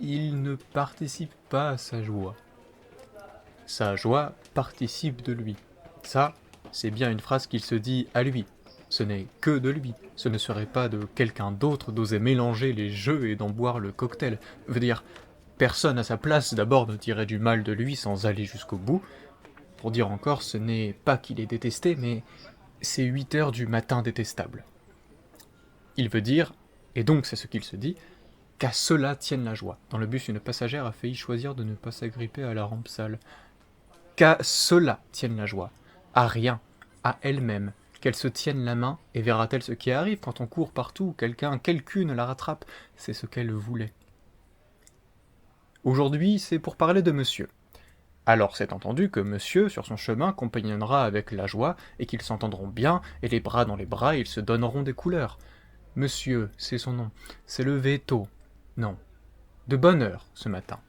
il ne participe pas à sa joie. Sa joie participe de lui. Ça, c'est bien une phrase qu'il se dit à lui. Ce n'est que de lui. Ce ne serait pas de quelqu'un d'autre d'oser mélanger les jeux et d'en boire le cocktail. Veut dire, personne à sa place d'abord ne dirait du mal de lui sans aller jusqu'au bout. Pour dire encore, ce n'est pas qu'il est détesté, mais c'est 8 heures du matin détestable. Il veut dire, et donc c'est ce qu'il se dit, qu'à cela tienne la joie. Dans le bus, une passagère a failli choisir de ne pas s'agripper à la rampe sale. Qu'à cela tienne la joie. À rien, à elle-même. Qu'elle se tienne la main, et verra-t-elle ce qui arrive quand on court partout, quelqu'une la rattrape. C'est ce qu'elle voulait. Aujourd'hui, c'est pour parler de monsieur. Alors c'est entendu que monsieur, sur son chemin, compagnonnera avec la joie, et qu'ils s'entendront bien, et les bras dans les bras, ils se donneront des couleurs. Monsieur, c'est son nom, s'est levé tôt. Non, de bonne heure, ce matin.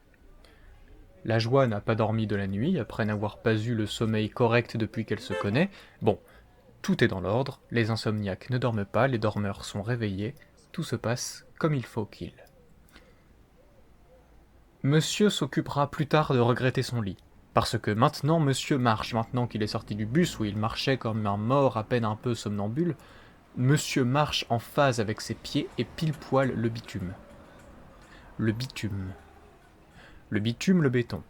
La joie n'a pas dormi de la nuit, après n'avoir pas eu le sommeil correct depuis qu'elle se connaît. Bon, tout est dans l'ordre, les insomniaques ne dorment pas, les dormeurs sont réveillés, tout se passe comme il faut qu'il. Monsieur s'occupera plus tard de regretter son lit. Parce que maintenant monsieur marche, maintenant qu'il est sorti du bus où il marchait comme un mort à peine un peu somnambule, monsieur marche en phase avec ses pieds et pile poil le bitume. Le bitume. Le bitume, le béton.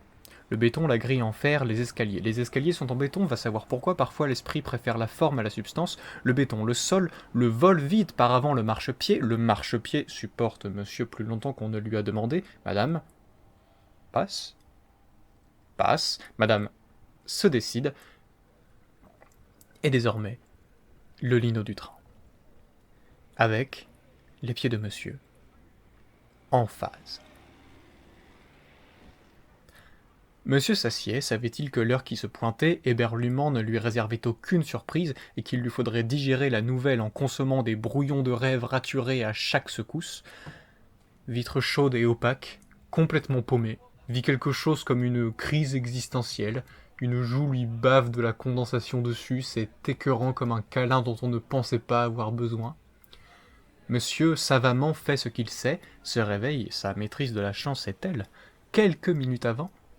Le béton, la grille en fer, les escaliers. Les escaliers sont en béton, va savoir pourquoi, parfois l'esprit préfère la forme à la substance. Le béton, le sol, le vol vide par avant le marchepied. Le marchepied supporte monsieur plus longtemps qu'on ne lui a demandé. Madame, passe. Passe. Madame se décide. Et désormais, le lino du train. Avec les pieds de monsieur en phase. Monsieur s'assied, savait-il que l'heure qui se pointait, éberlument ne lui réservait aucune surprise et qu'il lui faudrait digérer la nouvelle en consommant des brouillons de rêve raturés à chaque secousse. Vitre chaude et opaque, complètement paumé, vit quelque chose comme une crise existentielle. Une joue lui bave de la condensation dessus, c'est écœurant comme un câlin dont on ne pensait pas avoir besoin. Monsieur savamment fait ce qu'il sait, se réveille, sa maîtrise de la chance est telle. Quelques minutes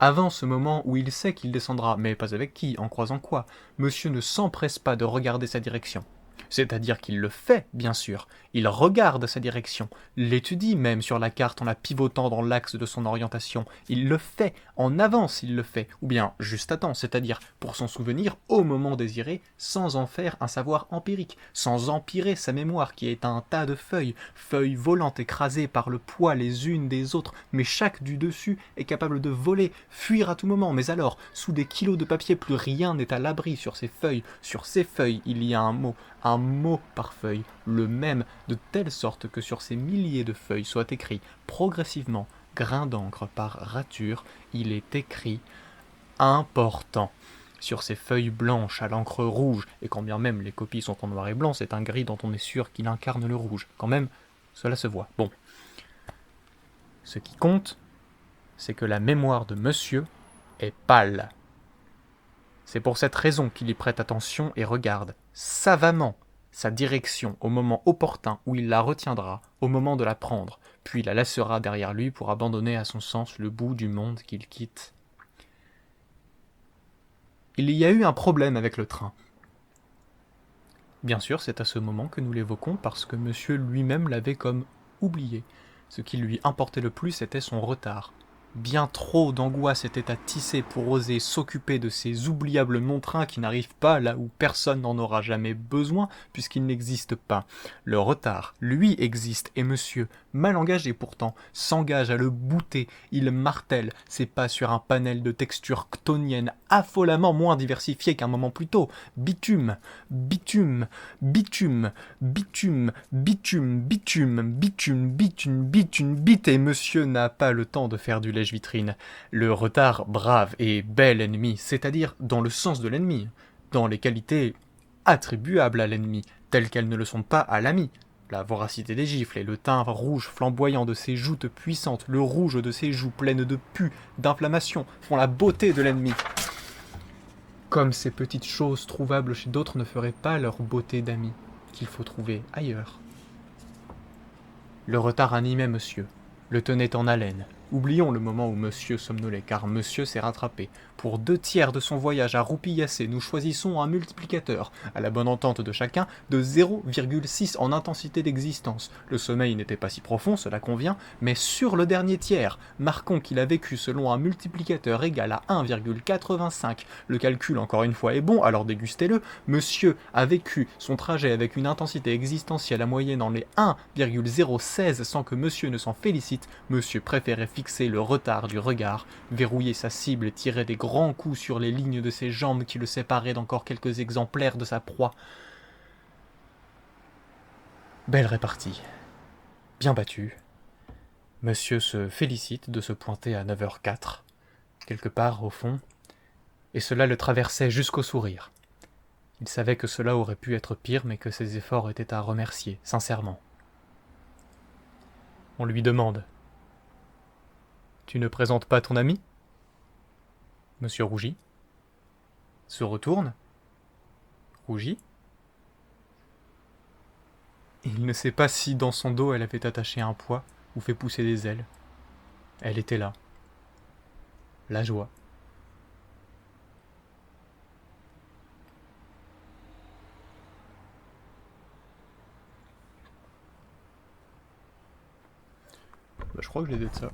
avant ce moment où il sait qu'il descendra, mais pas avec qui, en croisant quoi, monsieur ne s'empresse pas de regarder sa direction. C'est-à-dire qu'il le fait, bien sûr. Il regarde sa direction, l'étudie même sur la carte en la pivotant dans l'axe de son orientation. Il le fait, en avance il le fait, ou bien juste à temps, c'est-à-dire pour s'en souvenir au moment désiré, sans en faire un savoir empirique, sans empirer sa mémoire qui est un tas de feuilles, feuilles volantes écrasées par le poids les unes des autres, mais chaque du dessus est capable de voler, fuir à tout moment, mais alors, sous des kilos de papier, plus rien n'est à l'abri sur ces feuilles. Sur ces feuilles, il y a un mot par feuille, le même, de telle sorte que sur ces milliers de feuilles soit écrit progressivement, grain d'encre par rature, il est écrit important. Sur ces feuilles blanches à l'encre rouge, et quand bien même les copies sont en noir et blanc, c'est un gris dont on est sûr qu'il incarne le rouge. Quand même, cela se voit. Bon. Ce qui compte, c'est que la mémoire de monsieur est pâle. C'est pour cette raison qu'il y prête attention et regarde savamment sa direction au moment opportun où il la retiendra, au moment de la prendre, puis la laissera derrière lui pour abandonner à son sens le bout du monde qu'il quitte. Il y a eu un problème avec le train. Bien sûr, c'est à ce moment que nous l'évoquons parce que monsieur lui-même l'avait comme oublié. Ce qui lui importait le plus était son retard. Bien trop d'angoisse était à tisser pour oser s'occuper de ces oubliables non-trains qui n'arrivent pas là où personne n'en aura jamais besoin puisqu'ils n'existent pas. Le retard, lui, existe et monsieur, mal engagé pourtant, s'engage à le bouter. Il martèle ses pas sur un panel de texture chtonienne affolamment moins diversifié qu'un moment plus tôt. Bitume, bitume, bitume, bitume, bitume, bitume, bitume, bitume, bitume, bite et monsieur n'a pas le temps de faire du lèche-vitrine. Le retard brave et bel ennemi, c'est-à-dire dans le sens de l'ennemi, dans les qualités attribuables à l'ennemi, telles qu'elles ne le sont pas à l'ami. La voracité des gifles et le teint rouge flamboyant de ses joutes puissantes, le rouge de ses joues pleines de pus, d'inflammation, font la beauté de l'ennemi. Comme ces petites choses trouvables chez d'autres ne feraient pas leur beauté d'amis, qu'il faut trouver ailleurs. Le retard animait monsieur, le tenait en haleine, Oublions le moment où monsieur somnolait, car monsieur s'est rattrapé. Pour 2/3 de son voyage à Roupillassé, nous choisissons un multiplicateur, à la bonne entente de chacun, de 0,6 en intensité d'existence. Le sommeil n'était pas si profond, cela convient, mais sur le dernier tiers, marquons qu'il a vécu selon un multiplicateur égal à 1,85. Le calcul, encore une fois, est bon, alors dégustez-le. Monsieur a vécu son trajet avec une intensité existentielle à moyenne dans les 1,016 sans que monsieur ne s'en félicite. Monsieur préférait fixer le retard du regard, verrouiller sa cible et tirer des grands coups sur les lignes de ses jambes qui le séparaient d'encore quelques exemplaires de sa proie. Belle répartie. Bien battu. Monsieur se félicite de se pointer à 9h04, quelque part au fond, et cela le traversait jusqu'au sourire. Il savait que cela aurait pu être pire, mais que ses efforts étaient à remercier, sincèrement. On lui demande : « Tu ne présentes pas ton ami ?» Monsieur rougit, se retourne, rougit. Il ne sait pas si dans son dos elle avait attaché un poids ou fait pousser des ailes. Elle était là. La joie. Je crois que j'ai dit de ça.